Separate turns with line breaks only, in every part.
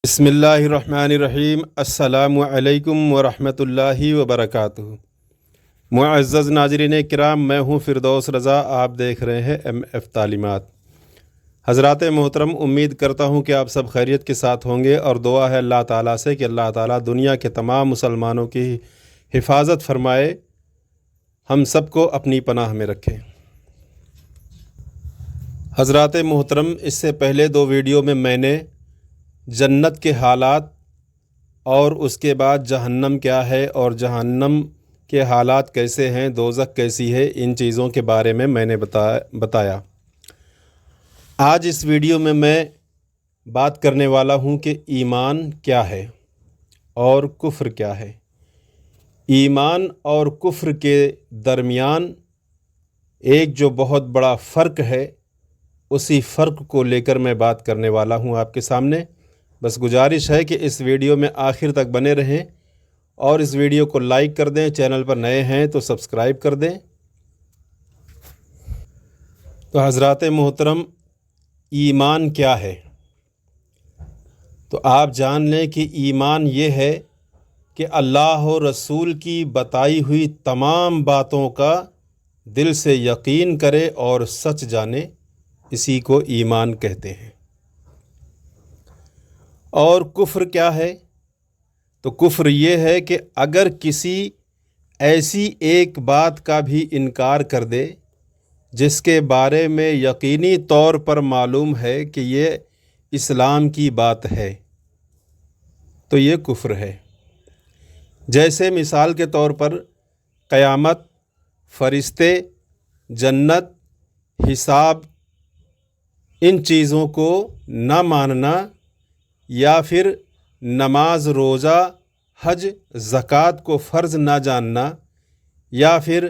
بسم اللہ الرحمن الرحیم۔ السلام علیکم ورحمۃ اللہ وبرکاتہ۔ معزز ناظرین کرام، میں ہوں فردوس رضا، آپ دیکھ رہے ہیں MF تعلیمات۔ حضرات محترم، امید کرتا ہوں کہ آپ سب خیریت کے ساتھ ہوں گے، اور دعا ہے اللہ تعالیٰ سے کہ اللہ تعالیٰ دنیا کے تمام مسلمانوں کی حفاظت فرمائے، ہم سب کو اپنی پناہ میں رکھے۔ حضرات محترم، اس سے پہلے دو ویڈیو میں نے جنت کے حالات اور اس کے بعد جہنم کیا ہے اور جہنم کے حالات کیسے ہیں، دوزخ کیسی ہے، ان چیزوں کے بارے میں نے بتایا۔ آج اس ویڈیو میں بات کرنے والا ہوں کہ ایمان کیا ہے اور کفر کیا ہے۔ ایمان اور کفر کے درمیان ایک جو بہت بڑا فرق ہے، اسی فرق کو لے کر میں بات کرنے والا ہوں آپ کے سامنے۔ بس گزارش ہے کہ اس ویڈیو میں آخر تک بنے رہیں اور اس ویڈیو کو لائک کر دیں، چینل پر نئے ہیں تو سبسکرائب کر دیں۔ تو حضرات محترم، ایمان کیا ہے؟ تو آپ جان لیں کہ ایمان یہ ہے کہ اللہ و رسول کی بتائی ہوئی تمام باتوں کا دل سے یقین کرے اور سچ جانے، اسی کو ایمان کہتے ہیں۔ اور کفر کیا ہے؟ تو کفر یہ ہے کہ اگر کسی ایسی ایک بات کا بھی انکار کر دے جس کے بارے میں یقینی طور پر معلوم ہے کہ یہ اسلام کی بات ہے، تو یہ کفر ہے۔ جیسے مثال کے طور پر قیامت، فرشتے، جنت، حساب، ان چیزوں کو نہ ماننا، یا پھر نماز، روزہ، حج، زکوٰۃ کو فرض نہ جاننا، یا پھر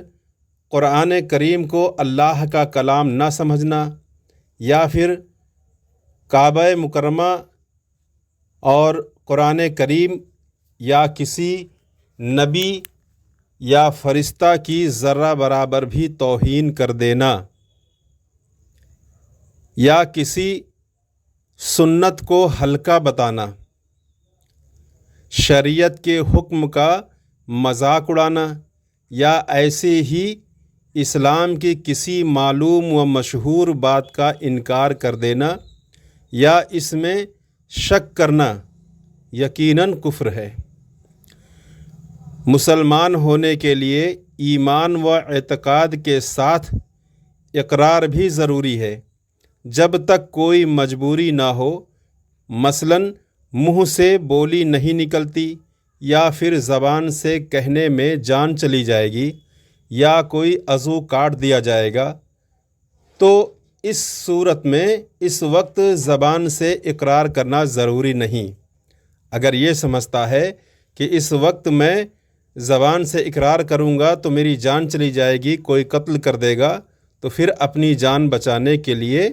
قرآن کریم کو اللہ کا کلام نہ سمجھنا، یا پھر کعبہ مکرمہ اور قرآن کریم یا کسی نبی یا فرشتہ کی ذرہ برابر بھی توہین کر دینا، یا کسی سنت کو ہلکا بتانا، شریعت کے حکم کا مذاق اڑانا، یا ایسے ہی اسلام کی کسی معلوم و مشہور بات کا انکار کر دینا یا اس میں شک کرنا، یقیناً کفر ہے۔ مسلمان ہونے کے لیے ایمان و اعتقاد کے ساتھ اقرار بھی ضروری ہے۔ جب تک کوئی مجبوری نہ ہو، مثلاً منہ سے بولی نہیں نکلتی، یا پھر زبان سے کہنے میں جان چلی جائے گی، یا کوئی عضو کاٹ دیا جائے گا، تو اس صورت میں اس وقت زبان سے اقرار کرنا ضروری نہیں۔ اگر یہ سمجھتا ہے کہ اس وقت میں زبان سے اقرار کروں گا تو میری جان چلی جائے گی، کوئی قتل کر دے گا، تو پھر اپنی جان بچانے کے لیے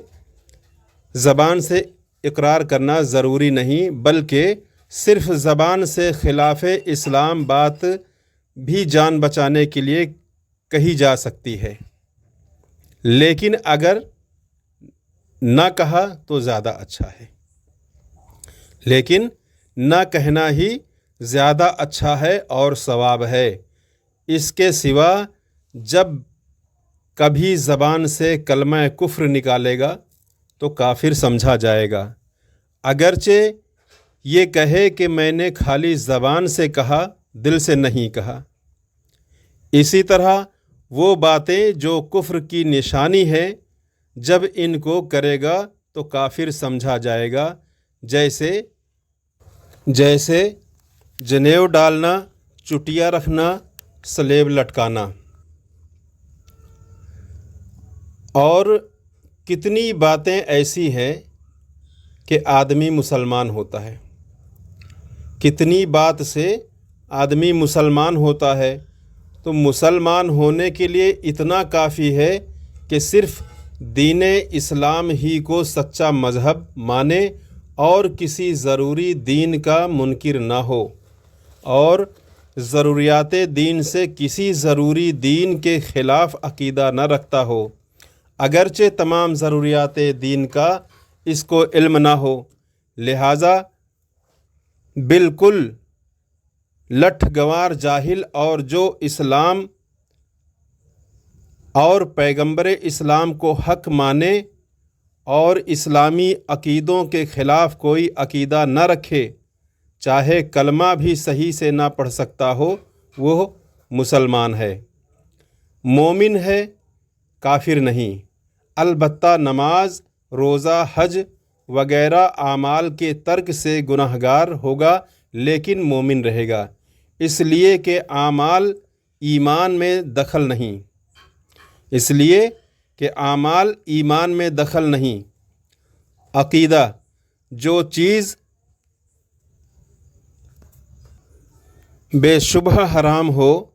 زبان سے اقرار کرنا ضروری نہیں، بلکہ صرف زبان سے خلاف اسلام بات بھی جان بچانے کے لیے کہی جا سکتی ہے، لیکن اگر نہ کہا تو زیادہ اچھا ہے، لیکن نہ کہنا ہی زیادہ اچھا ہے اور ثواب ہے۔ اس کے سوا جب کبھی زبان سے کلمہ کفر نکالے گا تو کافر سمجھا جائے گا، اگرچہ یہ کہے کہ میں نے خالی زبان سے کہا، دل سے نہیں کہا۔ اسی طرح وہ باتیں جو کفر کی نشانی ہے، جب ان کو کرے گا تو کافر سمجھا جائے گا، جیسے جنیو ڈالنا، چٹیا رکھنا، سلیب لٹکانا، اور کتنی باتیں ایسی ہیں کہ آدمی مسلمان ہوتا ہے، کتنی بات سے آدمی مسلمان ہوتا ہے۔ تو مسلمان ہونے کے لیے اتنا کافی ہے کہ صرف دین اسلام ہی کو سچا مذہب مانے اور کسی ضروری دین کا منکر نہ ہو، اور ضروریات دین سے کسی ضروری دین کے خلاف عقیدہ نہ رکھتا ہو، اگرچہ تمام ضروریات دین کا اس کو علم نہ ہو۔ لہٰذا بالکل لٹھ گنوار جاہل اور جو اسلام اور پیغمبر اسلام کو حق مانے اور اسلامی عقیدوں کے خلاف کوئی عقیدہ نہ رکھے، چاہے کلمہ بھی صحیح سے نہ پڑھ سکتا ہو، وہ مسلمان ہے، مومن ہے، کافر نہیں۔ البتہ نماز، روزہ، حج وغیرہ اعمال کے ترک سے گنہگار ہوگا لیکن مومن رہے گا، اس لیے کہ اعمال ایمان میں دخل نہیں، عقیدہ جو چیز بے شبہ حرام ہو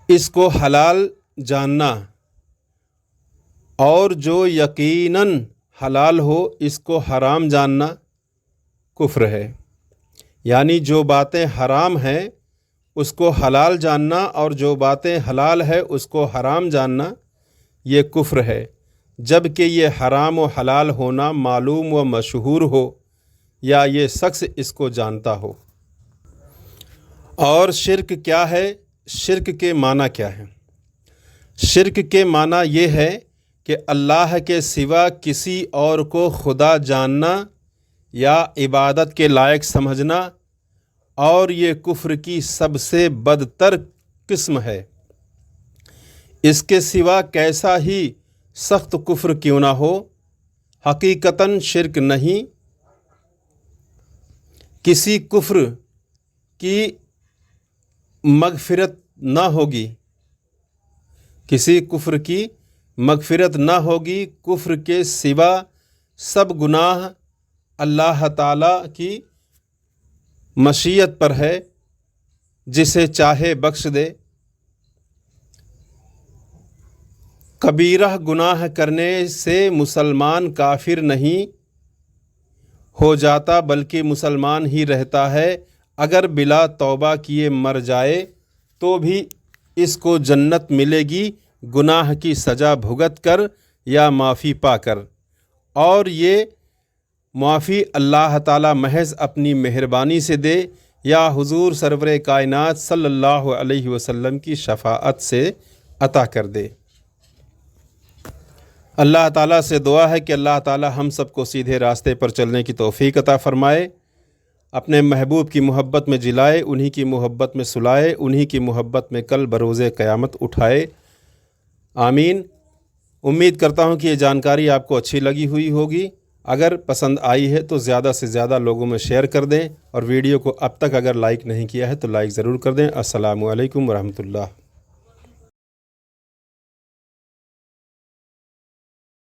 اس کو حلال جاننا اور جو یقیناً حلال ہو اس کو حرام جاننا کفر ہے۔ یعنی جو باتیں حرام ہیں اس کو حلال جاننا اور جو باتیں حلال ہے اس کو حرام جاننا یہ کفر ہے، جب کہ یہ حرام و حلال ہونا معلوم و مشہور ہو یا یہ شخص اس کو جانتا ہو۔ اور شرک کیا ہے؟ شرک کے معنی کیا ہے؟ شرک کے معنی یہ ہے کہ اللہ کے سوا کسی اور کو خدا جاننا یا عبادت کے لائق سمجھنا، اور یہ کفر کی سب سے بدتر قسم ہے۔ اس کے سوا کیسا ہی سخت کفر کیوں نہ ہو، حقیقتاً شرک نہیں۔ کسی کفر کی مغفرت نہ ہوگی، کفر کے سوا سب گناہ اللہ تعالیٰ کی مشیت پر ہے، جسے چاہے بخش دے۔ کبیرہ گناہ کرنے سے مسلمان کافر نہیں ہو جاتا بلکہ مسلمان ہی رہتا ہے۔ اگر بلا توبہ کیے مر جائے تو بھی اس کو جنت ملے گی، گناہ کی سزا بھگت کر یا معافی پا کر، اور یہ معافی اللہ تعالیٰ محض اپنی مہربانی سے دے یا حضور سرور کائنات صلی اللہ علیہ وسلم کی شفاعت سے عطا کر دے۔ اللہ تعالیٰ سے دعا ہے کہ اللہ تعالیٰ ہم سب کو سیدھے راستے پر چلنے کی توفیق عطا فرمائے، اپنے محبوب کی محبت میں جلائے، انہی کی محبت میں سلائے، انہی کی محبت میں کل بروز قیامت اٹھائے، آمین۔ امید کرتا ہوں کہ یہ جانکاری آپ کو اچھی لگی ہوئی ہوگی۔ اگر پسند آئی ہے تو زیادہ سے زیادہ لوگوں میں شیئر کر دیں، اور ویڈیو کو اب تک اگر لائک نہیں کیا ہے تو لائک ضرور کر دیں۔ السلام علیکم ورحمۃ اللہ۔